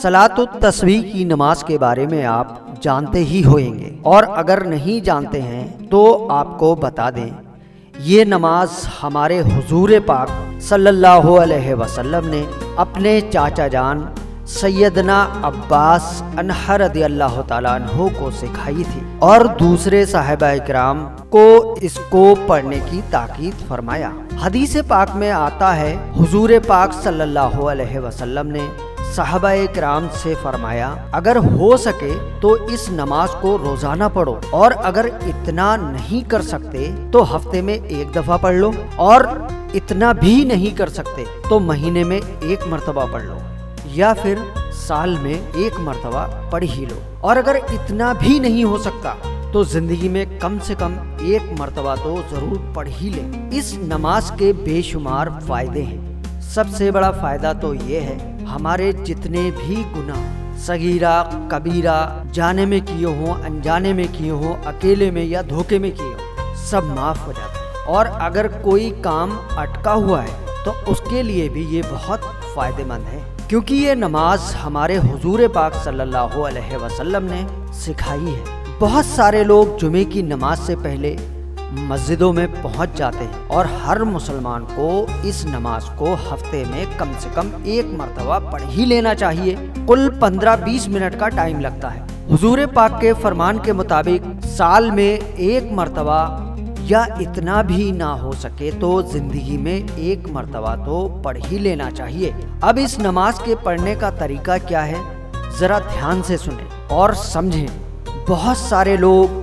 صلاۃ التسبیح کی نماز کے بارے میں آپ جانتے ہی ہوئیں گے، اور اگر نہیں جانتے ہیں تو آپ کو بتا دیں، یہ نماز ہمارے حضور پاک صلی اللہ علیہ وسلم نے اپنے چاچا جان سیدنا عباس عنہ رضی اللہ تعالیٰ عنہ کو سکھائی تھی، اور دوسرے صحابہ کرام کو اس کو پڑھنے کی تاکید فرمایا۔ حدیث پاک میں آتا ہے، حضور پاک صلی اللہ علیہ وسلم نے صحابہ کرام سے فرمایا، اگر ہو سکے تو اس نماز کو روزانہ پڑھو، اور اگر اتنا نہیں کر سکتے تو ہفتے میں ایک دفعہ پڑھ لو، اور اتنا بھی نہیں کر سکتے تو مہینے میں ایک مرتبہ پڑھ لو، یا پھر سال میں ایک مرتبہ پڑھ ہی لو، اور اگر اتنا بھی نہیں ہو سکتا تو زندگی میں کم سے کم ایک مرتبہ تو ضرور پڑھ ہی لیں۔ اس نماز کے بے شمار فائدے ہیں۔ سب سے بڑا فائدہ تو یہ ہے، ہمارے جتنے بھی گناہ صغیرہ کبیرہ جانے میں کیے ہوں، انجانے میں کیے ہوں، اکیلے میں یا دھوکے میں کیے ہوں، سب معاف ہو جاتے ہیں، اور اگر کوئی کام اٹکا ہوا ہے تو اس کے لیے بھی یہ بہت فائدہ مند ہے، کیونکہ یہ نماز ہمارے حضور پاک صلی اللہ علیہ وسلم نے سکھائی ہے۔ بہت سارے لوگ جمعے کی نماز سے پہلے مسجدوں میں پہنچ جاتے ہیں، اور ہر مسلمان کو اس نماز کو ہفتے میں کم سے کم ایک مرتبہ پڑھ ہی لینا چاہیے۔ کل 15-20 منٹ کا ٹائم لگتا ہے۔ حضور پاک کے فرمان کے مطابق سال میں ایک مرتبہ یا اتنا بھی نہ ہو سکے تو زندگی میں ایک مرتبہ تو پڑھ ہی لینا چاہیے۔ اب اس نماز کے پڑھنے کا طریقہ کیا ہے، ذرا دھیان سے سنیں اور سمجھیں۔ بہت سارے لوگ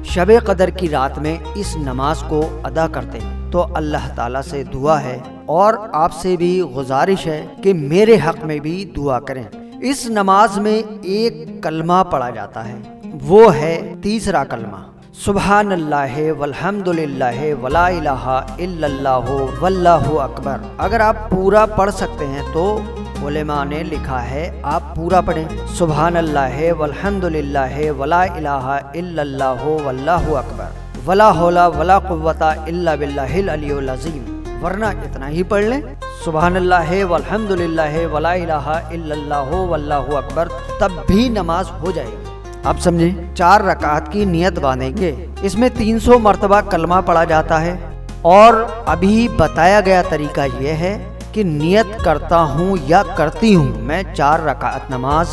شب قدر کی رات میں اس نماز کو ادا کرتے ہیں، تو اللہ تعالیٰ سے دعا ہے اور آپ سے بھی گزارش ہے کہ میرے حق میں بھی دعا کریں۔ اس نماز میں ایک کلمہ پڑھا جاتا ہے، وہ ہے تیسرا کلمہ، سبحان اللہ والحمد للہ ولا الہ الا اللہ واللہ اکبر۔ اگر آپ پورا پڑھ سکتے ہیں تو علماء نے لکھا ہے آپ پورا پڑھیں، سبحان اللہ والحمد للہ ولا الہ الا اللہ واللہ اکبر ولا حول ولا قوت الا باللہ العلی العظیم، ورنہ اتنا ہی پڑھ لیں، سبحان اللہ والحمد للہ ولا الہ الا اللہ واللہ اکبر، تب بھی نماز ہو جائے گی۔ اب سمجھیں، 4 رکعت کی نیت باندھیں گے، اس میں 300 مرتبہ کلمہ پڑھا جاتا ہے، اور ابھی بتایا گیا طریقہ یہ ہے کہ نیت کرتا ہوں یا کرتی ہوں میں 4 رکعت نماز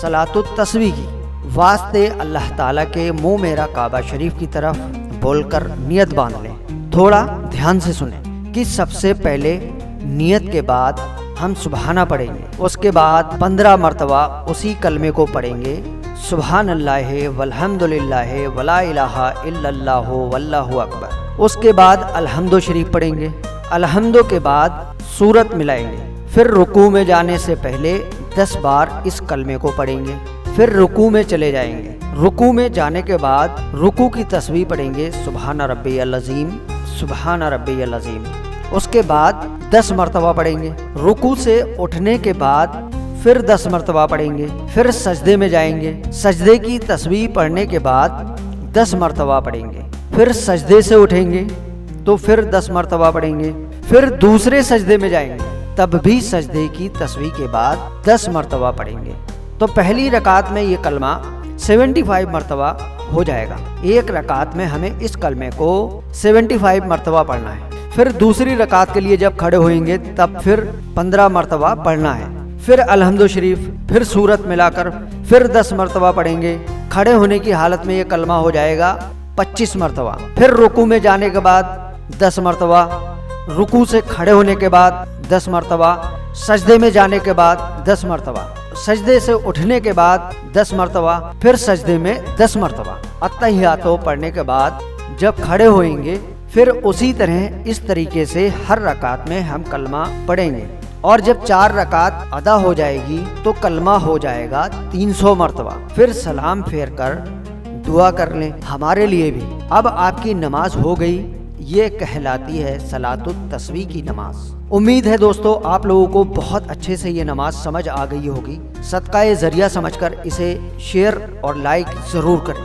صلاۃ التسبیح کی، واسطے اللہ تعالیٰ کے منہ میرا کعبہ شریف کی طرف بول کر نیت باندھ لیں۔ تھوڑا دھیان سے سنیں کہ سب سے پہلے نیت کے بعد ہم سبحانہ پڑھیں گے، اس کے بعد 15 مرتبہ اسی کلمے کو پڑھیں گے، سبحان اللہ والحمد للہ ولا الہ الا اللہ واللہ اکبر۔ اس کے بعد الحمد شریف پڑھیں گے، الحمد کے بعد سورت ملائیں گے، پھر رکوع میں جانے سے پہلے 10 بار اس کلمے کو پڑھیں گے، پھر رکوع میں چلے جائیں گے، رکوع میں جانے کے بعد رکوع کی تسبیح پڑھیں گے، سبحان ربی العظیم سبحان ربی العظیم، اس کے بعد 10 مرتبہ پڑھیں گے، رکوع سے اٹھنے کے بعد پھر 10 مرتبہ پڑھیں گے، پھر سجدے میں جائیں گے، سجدے کی تسبیح پڑھنے کے بعد 10 مرتبہ پڑھیں گے، پھر سجدے سے اٹھیں گے تو پھر 10 مرتبہ پڑھیں گے، پھر دوسرے سجدے میں جائیں گے، تب بھی سجدے کی تسبیح کے بعد 10 مرتبہ پڑھیں گے۔ تو پہلی رکعت میں یہ کلمہ 75 مرتبہ ہو جائے گا۔ ایک رکعت میں ہمیں اس کلمے کو 75 مرتبہ پڑھنا ہے۔ پھر دوسری رکعت کے لیے جب کھڑے ہوئیں گے تب پھر 15 مرتبہ پڑھنا ہے، پھر الحمد شریف، پھر سورت ملا کر پھر 10 مرتبہ پڑھیں گے۔ کھڑے ہونے کی حالت میں یہ کلمہ ہو جائے گا 25 مرتبہ، پھر رکوع میں جانے کے بعد 10 مرتبہ، رکوع سے کھڑے ہونے کے بعد 10 مرتبہ، سجدے میں جانے کے بعد 10 مرتبہ، سجدے سے اٹھنے کے بعد 10 مرتبہ، پھر سجدے میں 10 مرتبہ۔ التحیات پڑھنے کے بعد جب کھڑے ہوئیں گے پھر اسی طرح اس طریقے سے ہر رکعت میں ہم کلمہ پڑھیں گے، اور جب 4 رکعت ادا ہو جائے گی تو کلمہ ہو جائے گا 300 مرتبہ، پھر سلام پھیر کر دعا کر لیں ہمارے لیے بھی۔ اب آپ کی نماز ہو گئی، یہ کہلاتی ہے صلاۃ التسبیح کی نماز۔ امید ہے دوستو آپ لوگوں کو بہت اچھے سے یہ نماز سمجھ آ گئی ہوگی۔ صدقہ ذریعہ سمجھ کر اسے شیئر اور لائک ضرور کریں۔